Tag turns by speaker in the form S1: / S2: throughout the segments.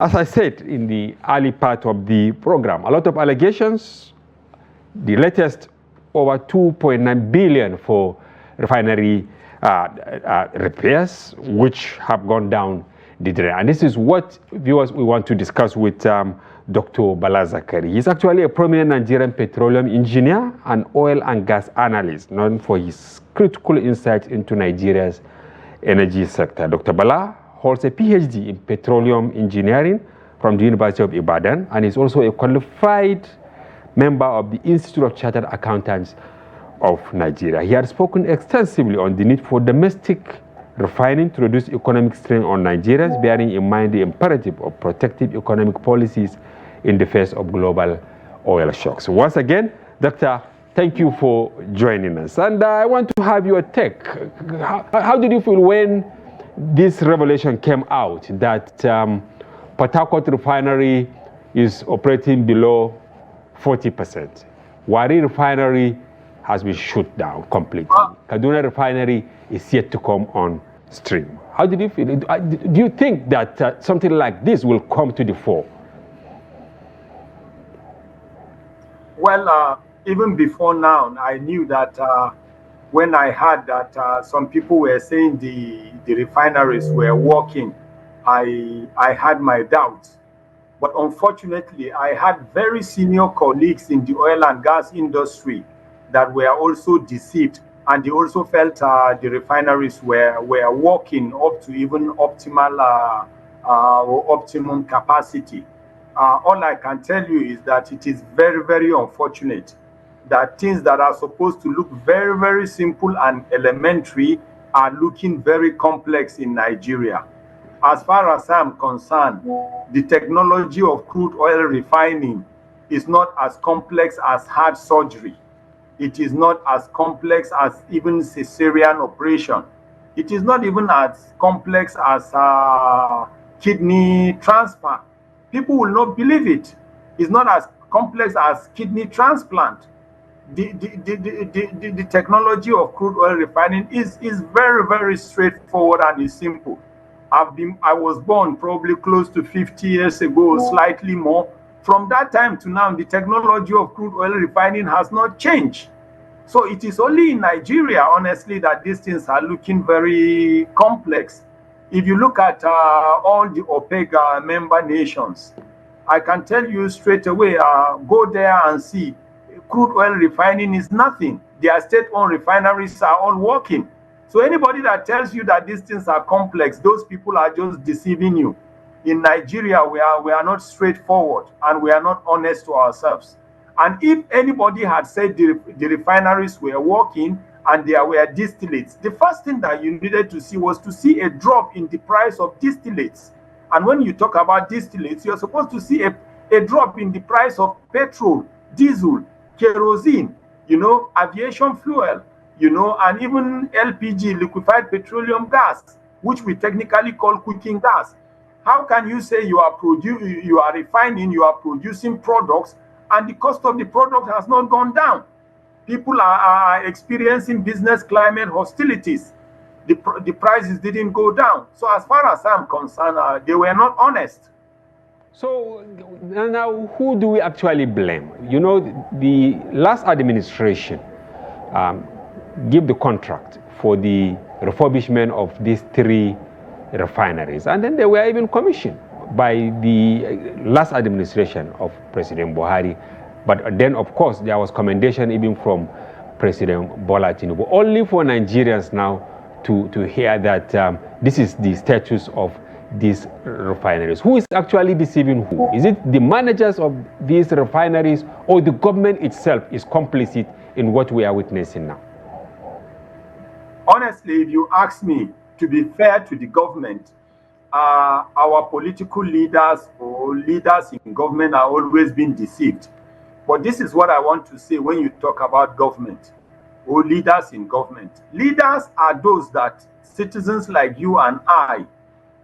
S1: As I said in the early part of the program, a lot of allegations, the latest over 2.9 billion for refinery repairs, which have gone down the drain. And this is what, viewers, we want to discuss with Dr. Bala Zakka. He's actually a prominent Nigerian petroleum engineer and oil and gas analyst, known for his critical insights into Nigeria's energy sector. Dr. Bala holds a PhD in petroleum engineering from the University of Ibadan and is also a qualified member of the Institute of Chartered Accountants of Nigeria. He has spoken extensively on the need for domestic refining to reduce economic strain on Nigerians, bearing in mind the imperative of protective economic policies in the face of global oil shocks. Once again, Doctor, thank you for joining us. And I want to have your take. How did you feel when this revelation came out that Port Harcourt Refinery is operating below 40%? Wari Refinery has been shut down completely. Kaduna Refinery is yet to come on stream. How did you feel? Do you think that something like this will come to the fore?
S2: Well, even before now, I knew that when I heard that some people were saying the refineries were working, I had my doubts. But unfortunately, I had very senior colleagues in the oil and gas industry that were also deceived, and they also felt the refineries were working up to even optimal or optimum capacity. All I can tell you is that it is very, very unfortunate that things that are supposed to look very, very simple and elementary are looking very complex in Nigeria. As far as I'm concerned, the technology of crude oil refining is not as complex as heart surgery. It is not as complex as even cesarean operation. It is not even as complex as kidney transplant. People will not believe it. It's not as complex as kidney transplant. The technology of crude oil refining is very, very straightforward and is simple. I was born probably close to 50 years ago, slightly more. From that time to now, the technology of crude oil refining has not changed. So it is only in Nigeria, honestly, that these things are looking very complex. If you look at all the OPEC member nations, I can tell you straight away, go there and see. Crude oil refining is nothing. Their state-owned refineries are all working. So anybody that tells you that these things are complex, those people are just deceiving you. In Nigeria, we are not straightforward and we are not honest to ourselves. And if anybody had said the refineries were working and there were distillates, the first thing that you needed to see was to see a drop in the price of distillates. And when you talk about distillates, you're supposed to see a drop in the price of petrol, diesel, kerosene, aviation fuel, and even LPG, liquefied petroleum gas, which we technically call cooking gas. How can you say you are refining, you are producing products, and the cost of the product has not gone down? People are experiencing business climate hostilities. The prices didn't go down. So as far as I'm concerned, they were not honest.
S1: So now, who do we actually blame? The last administration gave the contract for the refurbishment of these 3 refineries, and then they were even commissioned by the last administration of President Buhari. But then, of course, there was commendation even from President Bala Tinubu, only for Nigerians now to hear that this is the status of these refineries. Who is actually deceiving who? Is it the managers of these refineries, or the government itself is complicit in what we are witnessing now?
S2: Honestly, if you ask me, to be fair to the government, our political leaders or leaders in government are always being deceived. But this is what I want to say when you talk about government or leaders in government. Leaders are those that citizens like you and I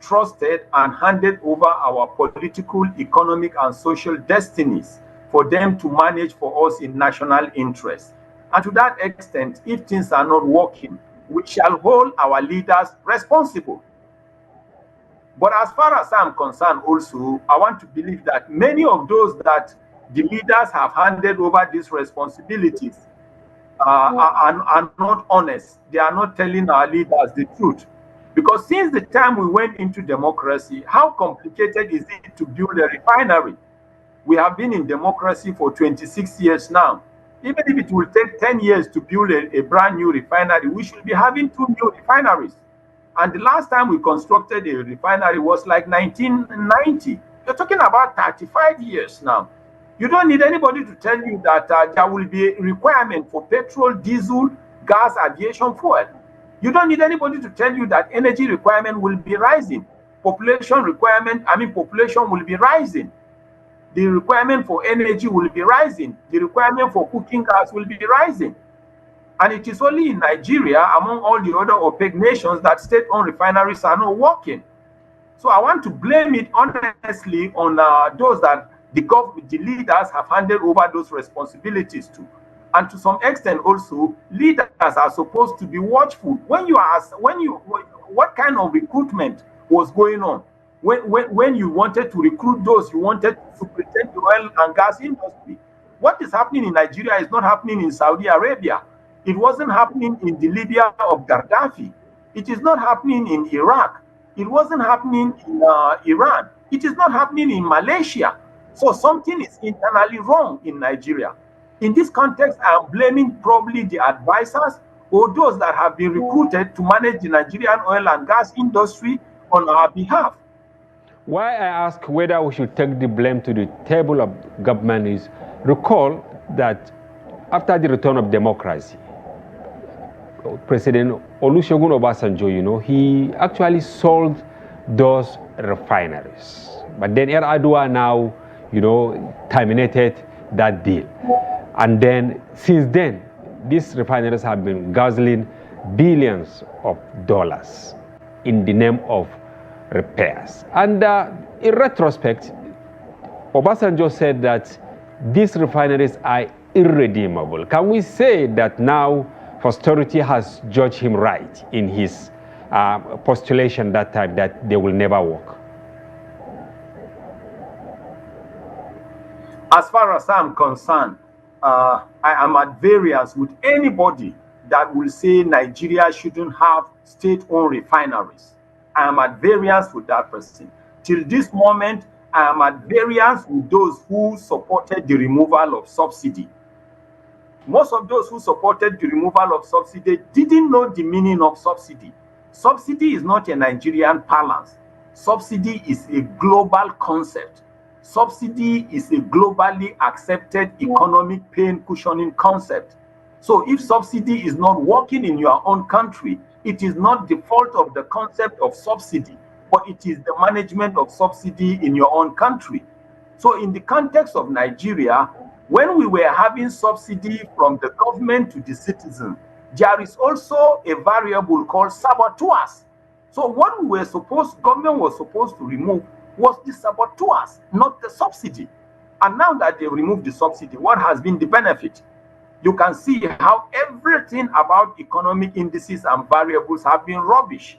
S2: trusted and handed over our political, economic, and social destinies for them to manage for us in national interest. And to that extent, if things are not working, we shall hold our leaders responsible. But as far as I'm concerned, also, I want to believe that many of those that the leaders have handed over these responsibilities are not honest. They are not telling our leaders the truth. Because since the time we went into democracy, how complicated is it to build a refinery? We have been in democracy for 26 years now. Even if it will take 10 years to build a brand new refinery, we should be having two new refineries. And the last time we constructed a refinery was like 1990. You're talking about 35 years now. You don't need anybody to tell you that there will be a requirement for petrol, diesel, gas, aviation fuel. You don't need anybody to tell you that energy requirement will be rising. Population will be rising. The requirement for energy will be rising. The requirement for cooking gas will be rising. And it is only in Nigeria, among all the other OPEC nations, that state-owned refineries are not working. So I want to blame it honestly on those that the leaders have handed over those responsibilities to. And to some extent also, leaders are supposed to be watchful. What kind of recruitment was going on? When you wanted to recruit those you wanted to pretend the oil and gas industry, what is happening in Nigeria is not happening in Saudi Arabia. It wasn't happening in the Libya of Gaddafi. It is not happening in Iraq. It wasn't happening in Iran. It is not happening in Malaysia. So something is internally wrong in Nigeria. In this context, I am blaming probably the advisors or those that have been recruited to manage the Nigerian oil and gas industry on our behalf.
S1: Why I ask whether we should take the blame to the table of government is recall that after the return of democracy, President Olusegun Obasanjo, he actually sold those refineries. But then Yar'Adua now, terminated that deal. And then, since then, these refineries have been guzzling billions of dollars in the name of repairs. And in retrospect, Obasanjo said that these refineries are irredeemable. Can we say that now posterity has judged him right in his postulation that time that they will never work?
S2: As far as I'm concerned, I am at variance with anybody that will say Nigeria shouldn't have state-owned refineries. I am at variance with that person. Till this moment, I am at variance with those who supported the removal of subsidy. Most of those who supported the removal of subsidy didn't know the meaning of subsidy. Subsidy is not a Nigerian parlance. Subsidy is a global concept. Subsidy is a globally accepted economic pain cushioning concept. So if subsidy is not working in your own country, it is not the fault of the concept of subsidy, but it is the management of subsidy in your own country. So in the context of Nigeria, when we were having subsidy from the government to the citizen, there is also a variable called saboteurs. So what government was supposed to remove was the saboteurs, not the subsidy. And now that they removed the subsidy, what has been the benefit? You can see how everything about economic indices and variables have been rubbish.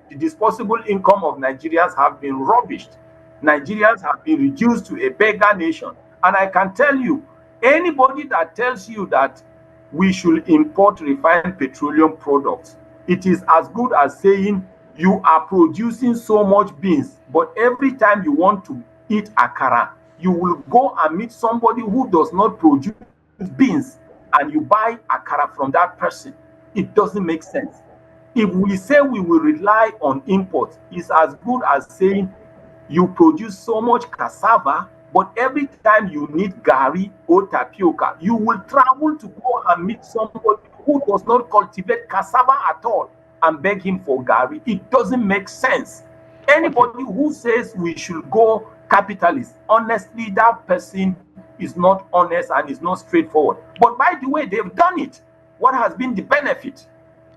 S2: The disposable income of Nigerians have been rubbished. Nigerians have been reduced to a beggar nation. And I can tell you, anybody that tells you that we should import refined petroleum products, it is as good as saying you are producing so much beans, but every time you want to eat akara, you will go and meet somebody who does not produce beans and you buy akara from that person. It doesn't make sense. If we say we will rely on imports, it's as good as saying you produce so much cassava, but every time you need gari or tapioca, you will travel to go and meet somebody who does not cultivate cassava at all and beg him for gari. It doesn't make sense. Anybody who says we should go capitalist, honestly, that person is not honest and is not straightforward. But by the way, they've done it. What has been the benefit?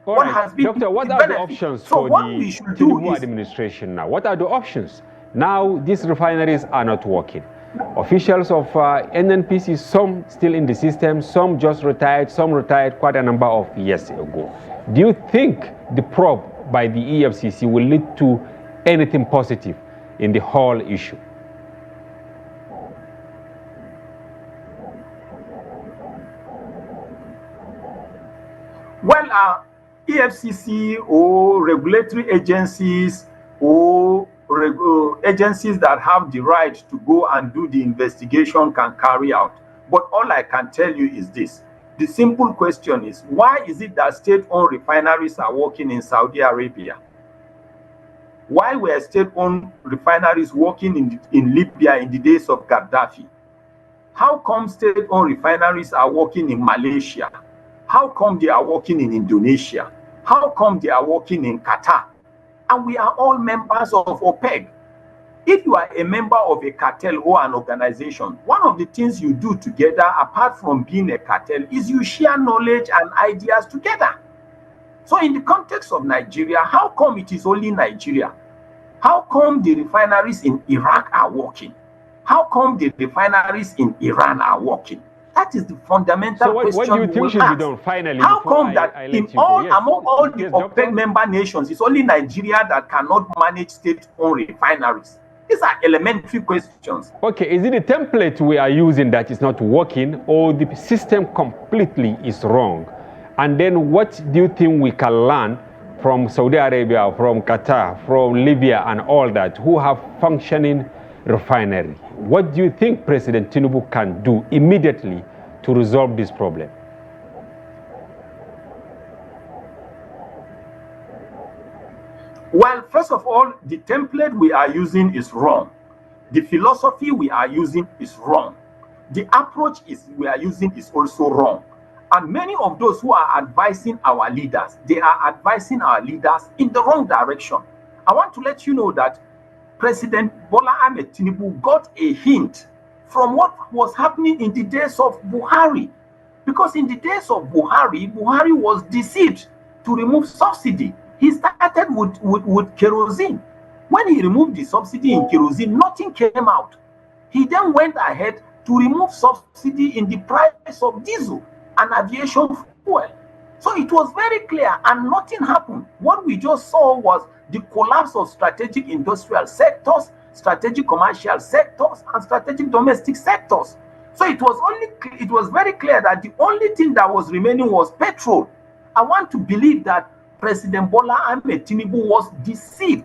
S1: What has been Doctor, what are the options for the Tinubu administration now? What are the options? Now these refineries are not working. Officials of NNPC, some still in the system, some just retired, some retired quite a number of years ago. Do you think the probe by the EFCC will lead to anything positive in the whole issue?
S2: Well, EFCC or regulatory agencies or agencies that have the right to go and do the investigation can carry out. But all I can tell you is this. The simple question is, why is it that state-owned refineries are working in Saudi Arabia? Why were state-owned refineries working in Libya in the days of Gaddafi? How come state-owned refineries are working in Malaysia? How come they are working in Indonesia? How come they are working in Qatar? And we are all members of OPEC. If you are a member of a cartel or an organization, one of the things you do together, apart from being a cartel, is you share knowledge and ideas together. So in the context of Nigeria, how come it is only Nigeria? How come the refineries in Iraq are working? How come the refineries in Iran are working? That is the fundamental question.
S1: What do you think should be done finally?
S2: How come that among all the OPEC member nations, it's only Nigeria that cannot manage state-owned refineries? These are elementary questions.
S1: Okay, is it the template we are using that is not working, or the system completely is wrong? And then what do you think we can learn from Saudi Arabia, from Qatar, from Libya and all that, who have functioning refinery? What do you think President Tinubu can do immediately to resolve this problem?
S2: Well, first of all, the template we are using is wrong. The philosophy we are using is wrong. The approach we are using is also wrong. And many of those who are advising our leaders, they are advising our leaders in the wrong direction. I want to let you know that President Bola Tinubu got a hint from what was happening in the days of Buhari. Because in the days of Buhari was deceived to remove subsidy. He started with kerosene. When he removed the subsidy in kerosene, nothing came out. He then went ahead to remove subsidy in the price of diesel and aviation fuel. So it was very clear and nothing happened. What we just saw was the collapse of strategic industrial sectors, strategic commercial sectors, and strategic domestic sectors. So it was very clear that the only thing that was remaining was petrol. I want to believe that President Bola Tinubu was deceived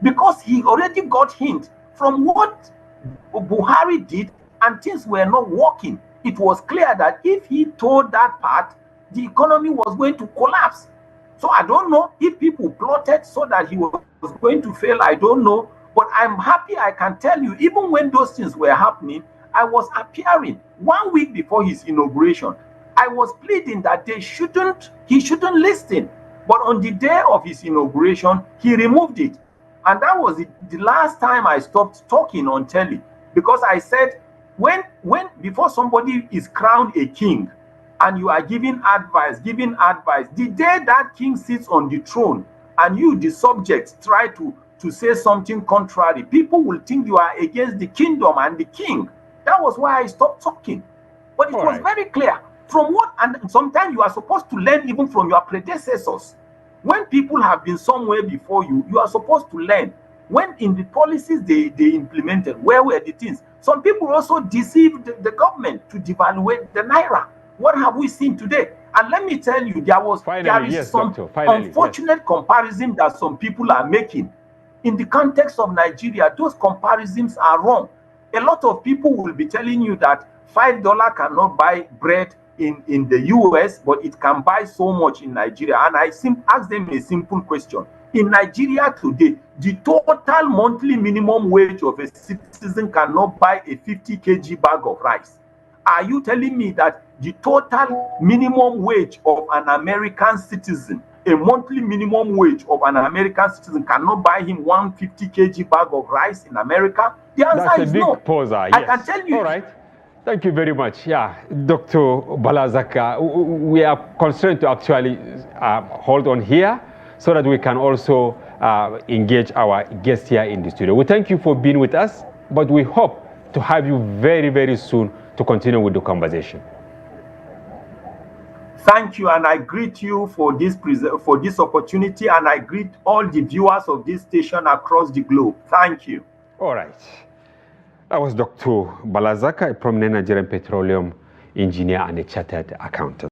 S2: because he already got hint from what Buhari did and things were not working. It was clear that if he told that part, the economy was going to collapse. So I don't know if people plotted so that he was going to fail. I don't know. But I'm happy I can tell you, even when those things were happening, I was appearing 1 week before his inauguration. I was pleading that he shouldn't listen. But on the day of his inauguration, he removed it. And that was the last time I stopped talking on telly. Because I said, when before somebody is crowned a king and you are giving advice, the day that king sits on the throne and you, the subjects, try to say something contrary, people will think you are against the kingdom and the king. That was why I stopped talking. But it was very clear. From what, and sometimes you are supposed to learn even from your predecessors. When people have been somewhere before you, you are supposed to learn. When in the policies they implemented, where were the things? Some people also deceived the government to devaluate the naira. What have we seen today? And let me tell you, there is some unfortunate comparison that some people are making. In the context of Nigeria, those comparisons are wrong. A lot of people will be telling you that $5 cannot buy bread in the US, but it can buy so much in Nigeria. And I ask them a simple question. In Nigeria today, the total monthly minimum wage of a citizen cannot buy a 50 kg bag of rice. Are you telling me that the total minimum wage of an American citizen, a monthly minimum wage of an American citizen, cannot buy him 150 kg bag of rice in America? The answer is no.
S1: Pause, yes.
S2: I can tell you.
S1: All right. Thank you very much. Yeah, Dr. Bala Zakka, we are constrained to actually hold on here so that we can also engage our guests here in the studio. We thank you for being with us, but we hope to have you very, very soon to continue with the conversation.
S2: Thank you, and I greet you for this opportunity, and I greet all the viewers of this station across the globe. Thank you.
S1: All right. That was Dr. Bala Zakka, a prominent Nigerian petroleum engineer and a chartered accountant.